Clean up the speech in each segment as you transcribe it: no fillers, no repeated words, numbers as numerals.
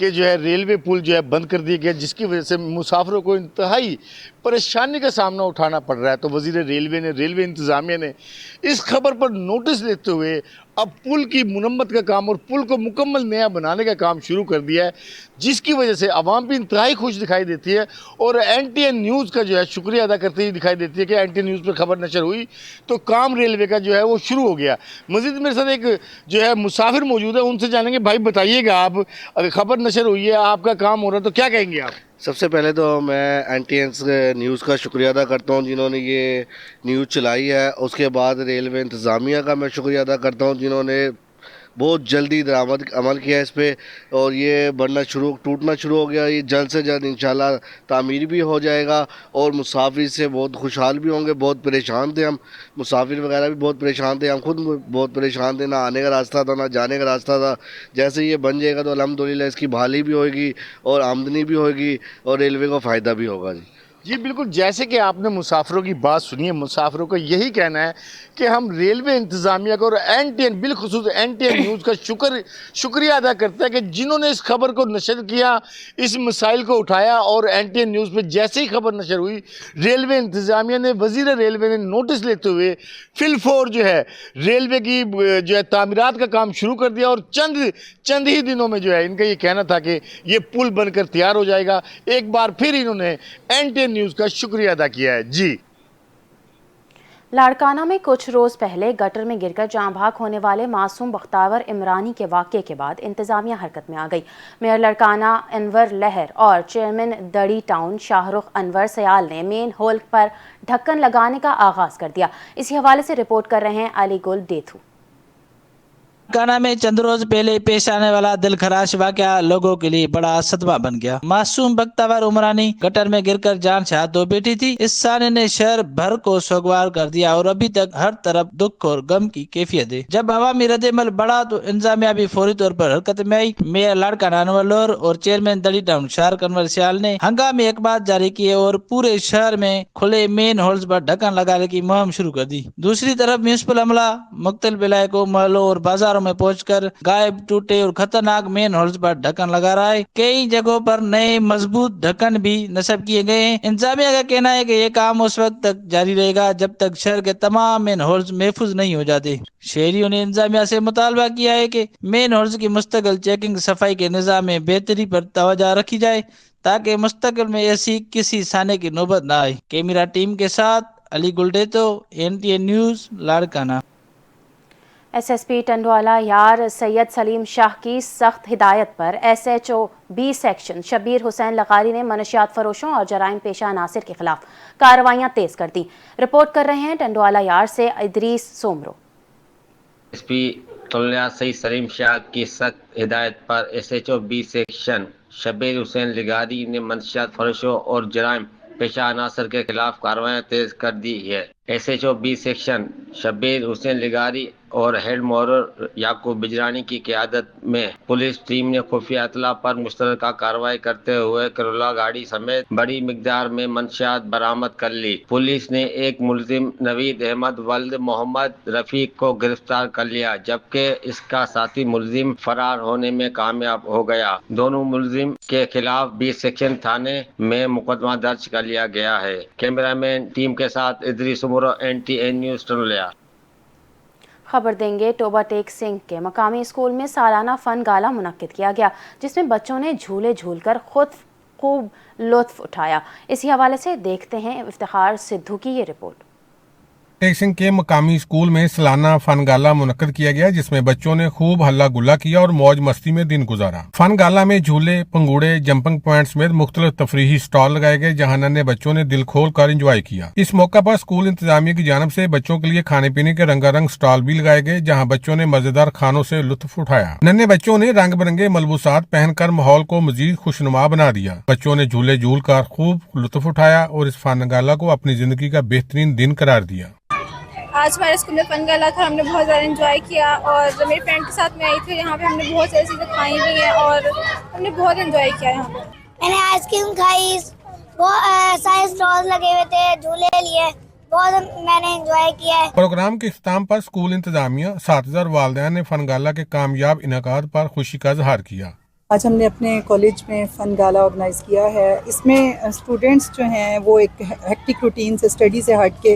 کہ جو ہے ریلوے پل جو ہے بند کر دیا گیا، جس کی وجہ سے مسافروں کو انتہائی پریشانی کا سامنا اٹھانا پڑ رہا ہے۔ تو وزیر ریلوے انتظامیہ نے اس خبر پر نوٹس لیتے ہوئے اب پل کی مرمت کا کام اور پل کو مکمل نیا بنانے کا کام شروع کر دیا ہے، جس کی وجہ سے عوام بھی انتہائی خوش دکھائی دیتی ہے اور NTN نیوز کا جو ہے شکریہ ادا کرتے ہوئے دکھائی دیتی ہے کہ NTN نیوز پر خبر نشر ہوئی تو کام ریلوے کا جو ہے وہ شروع ہو گیا۔ مزید میرے ساتھ ایک جو ہے مسافر موجود ہے، ان سے جانیں گے۔ بھائی بتائیے گا، آپ اگر خبر نشر ہوئی ہے، آپ کا کام ہو رہا ہے، تو کیا کہیں گے آپ؟ سب سے پہلے تو میں NTN نیوز کا شکریہ ادا کرتا ہوں جنہوں نے یہ نیوز چلائی ہے۔ اس کے بعد ریلوے انتظامیہ کا میں شکریہ ادا کرتا ہوں جنہوں نے بہت جلدی درآمد عمل کیا اس پہ، اور یہ ٹوٹنا شروع ہو گیا۔ یہ جلد سے جلد انشاءاللہ تعمیر بھی ہو جائے گا اور مسافر سے بہت خوشحال بھی ہوں گے۔ بہت پریشان تھے ہم، مسافر وغیرہ بھی بہت پریشان تھے، ہم خود بہت پریشان تھے، نہ آنے کا راستہ تھا نہ جانے کا راستہ تھا۔ جیسے یہ بن جائے گا تو الحمدللہ اس کی بحالی بھی ہوئے گی اور آمدنی بھی ہوئے گی اور ریلوے کو فائدہ بھی ہوگا۔ جی بالکل، جیسے کہ آپ نے مسافروں کی بات سنی ہے، مسافروں کا یہی کہنا ہے کہ ہم ریلوے انتظامیہ کو اور NTN بالخصوص NTN نیوز کا شکریہ ادا کرتے ہیں کہ جنہوں نے اس خبر کو نشر کیا، اس مسائل کو اٹھایا، اور NTN نیوز پہ جیسے ہی خبر نشر ہوئی، ریلوے انتظامیہ نے، وزیر ریلوے نے نوٹس لیتے ہوئے فی الفور جو ہے ریلوے کی جو ہے تعمیرات کا کام شروع کر دیا، اور چند ہی دنوں میں جو ہے ان کا یہ کہنا تھا کہ یہ پل بن کر تیار ہو جائے گا۔ ایک بار پھر انہوں نے NTN نیوز کا شکریہ ادا کیا ہے۔ جی، لاڑکانہ میں کچھ روز پہلے گٹر میں گر کر جاں بحق ہونے والے معصوم بختاور عمرانی کے واقعے کے بعد انتظامیہ حرکت میں آ گئی۔ میئر لاڑکانہ انور لہر اور چیئرمین دڑی ٹاؤن شاہ رخ انور سیال نے مین ہول پر ڈھکن لگانے کا آغاز کر دیا۔ اسی حوالے سے رپورٹ کر رہے ہیں علی گل ڈیتھو۔ لاڑکانہ میں چند روز پہلے پیش آنے والا دل خراش واقعہ لوگوں کے لیے بڑا صدمہ بن گیا۔ معصوم بختاور عمرانی گٹر میں گر کر جان سے ہاتھ دھو بیٹھی تھی۔ اس سانے نے شہر بھر کو سوگوار کر دیا اور ابھی تک ہر طرف دکھ اور غم کی کیفیت ہے۔ جب عوامی رد عمل بڑھا تو انتظامیہ بھی فوری طور پر حرکت میں آئی۔ میئر لاڑکانہ انور لہر اور چیئرمین دڑی ٹاؤن شاہ رخ انور سیال نے ہنگامی اقدامات جاری کیے اور پورے شہر میں کھلے مین ہولز پر ڈھکن لگانے کی مہم شروع کر دی۔ دوسری طرف میونسپل عملہ مختلف علاقوں، محلوں اور بازاروں میں پہنچ کر غائب، ٹوٹے اور خطرناک مین ہولز پر ڈھکن لگا رہا ہے۔ کئی جگہوں پر نئے مضبوط ڈھکن بھی نصب کیے گئے ہیں۔ انتظامیہ کا کہنا ہے کہ یہ کام اس وقت تک جاری رہے گا جب تک شہر کے تمام مین ہولز محفوظ نہیں ہو جاتے۔ شہریوں نے انتظامیہ سے مطالبہ کیا ہے کہ مین ہولز کی مستقل چیکنگ، صفائی کے نظام میں بہتری پر توجہ رکھی جائے تاکہ مستقبل میں ایسی کسی سانے کی نوبت نہ آئے۔ کیمرہ ٹیم کے ساتھ علی گلڈیتو، NTN نیوز، لاڑکانہ۔ SSP ٹنڈوالہ یار سید سلیم شاہ کی سخت ہدایت پر SHO B سیکشن شبیر حسین لغاری نے منشیات فروشوں اور جرائم پیشہ عناصر کے خلاف کارروائیاں تیز کر دیں۔ رپورٹ کر رہے ہیں ٹنڈوالہ یار سے ادریس سومرو۔ SSP ٹنڈوالہ سید سلیم شاہ کی سخت ہدایت پر SHO B سیکشن شبیر حسین لغاری نے منشیات فروشوں اور جرائم پیشہ عناصر کے خلاف کارروائیاں تیز کر دی ہے۔ SHO B سیکشن شبیر حسین لغاری اور ہیڈ مورر یعقوب بجرانی کی قیادت میں پولیس ٹیم نے خفیہ اطلاع پر مشترکہ کارروائی کرتے ہوئے کرولا گاڑی سمیت بڑی مقدار میں منشیات برآمد کر لی۔ پولیس نے ایک ملزم نوید احمد ولد محمد رفیق کو گرفتار کر لیا جبکہ اس کا ساتھی ملزم فرار ہونے میں کامیاب ہو گیا۔ دونوں ملزم کے خلاف B سیکشن تھانے میں مقدمہ درج کر لیا گیا ہے۔ کیمرہ مین ٹیم کے ساتھ ادریس عمرو، NTN نیوز ٹنڈوالہ۔ خبر دیں گے ٹوبہ ٹیک سنگھ کے مقامی اسکول میں سالانہ فن گالا منعقد کیا گیا جس میں بچوں نے جھولے جھول کر خود خوب لطف اٹھایا۔ اسی حوالے سے دیکھتے ہیں افتخار سدھو کی یہ رپورٹ۔ ٹیک سنگھ کے مقامی اسکول میں سالانہ فن گالا منعقد کیا گیا جس میں بچوں نے خوب ہلا گلا کیا اور موج مستی میں دن گزارا۔ فن گالا میں جھولے، پنگوڑے، جمپنگ پوائنٹ سمیت مختلف تفریحی سٹال لگائے گئے جہاں ننھے بچوں نے دل کھول کر انجوائے کیا۔ اس موقع پر اسکول انتظامیہ کی جانب سے بچوں کے لیے کھانے پینے کے رنگا رنگ سٹال بھی لگائے گئے جہاں بچوں نے مزیدار کھانوں سے لطف اٹھایا۔ ننھے بچوں نے رنگ برنگے ملبوسات پہن کر ماحول کو مزید خوشنما بنا دیا۔ بچوں نے جھولے جھول کر خوب لطف اٹھایا اور اس فن گالا کو اپنی زندگی کا بہترین دن قرار دیا۔ آج ہمارے اسکول میں فن گالا تھا، ہم نے بہت زیادہ انجوائے کیا اور میری فرینڈ کے ساتھ میں آئی تھی، یہاں پہ ہم نے بہت ساری چیزیں کھائی بھی ہیں اور ہم نے بہت انجوائے کیا یہاں پہ۔ میں نے آئس کریم کھائی، بہت سارے اسٹال لگے ہوئے تھے، جھولے لیے، بہت میں نے انجوائے کیا ہے۔ پروگرام کے اختتام پر اسکول انتظامیہ، اساتذہ اور والدین نے فن گالا کے کامیاب انعقاد پر خوشی کا اظہار کیا۔ آج ہم نے اپنے کالج میں فن گالا آرگنائز کیا ہے. اس میں اسٹوڈینٹس جو ہیں وہ ایک ہیکٹک روٹین سے اسٹڈی سے ہٹ کے،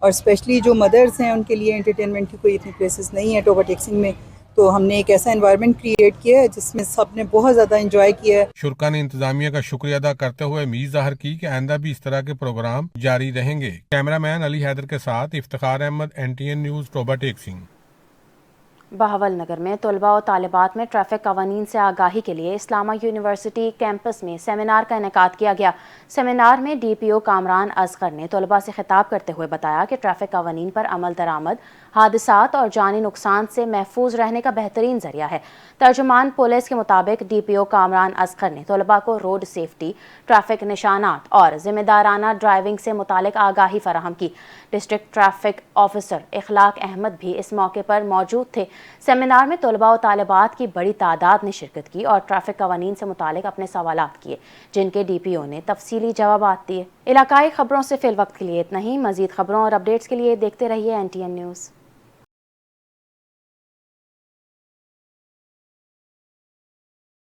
اور اسپیشلی جو مدرس ہیں ان کے لیے انٹرٹینمنٹ کی کوئی اتنی پلیسز نہیں ہے ٹوبا ٹیکسنگ میں، تو ہم نے ایک ایسا انوائرمنٹ کریٹ کیا ہے جس میں سب نے بہت زیادہ انجوائے کیا ہے. شرکا نے انتظامیہ کا شکریہ ادا کرتے ہوئے امید ظاہر کی کہ آئندہ بھی اس طرح کے پروگرام جاری رہیں گے. کیمرہ مین علی حیدر کے ساتھ Iftikhar Ahmad, NTN news, ٹوبا taxing. Bahawal Nagar میں طلباء و طالبات میں ٹریفک قوانین سے آگاہی کے لیے اسلامہ یونیورسٹی کیمپس میں سیمینار کا انعقاد کیا گیا. سیمینار میں DPO کامران اصغر نے طلباء سے خطاب کرتے ہوئے بتایا کہ ٹریفک قوانین پر عمل درآمد حادثات اور جانی نقصان سے محفوظ رہنے کا بہترین ذریعہ ہے. ترجمان پولیس کے مطابق DPO کامران اصغر نے طلباء کو روڈ سیفٹی، ٹریفک نشانات اور ذمہ دارانہ ڈرائیونگ سے متعلق آگاہی فراہم کی. ڈسٹرکٹ ٹریفک آفیسر اخلاق احمد بھی اس موقع پر موجود تھے. سیمینار میں طلباء و طالبات کی بڑی تعداد نے شرکت کی اور ٹریفک قوانین سے متعلق اپنے سوالات کیے، جن کے DPO نے تفصیلی جوابات دیے. علاقائی خبروں سے فی الوقت کے لیے اتنا ہی. مزید خبروں اور اپڈیٹس کے لیے دیکھتے رہیے NTN نیوز.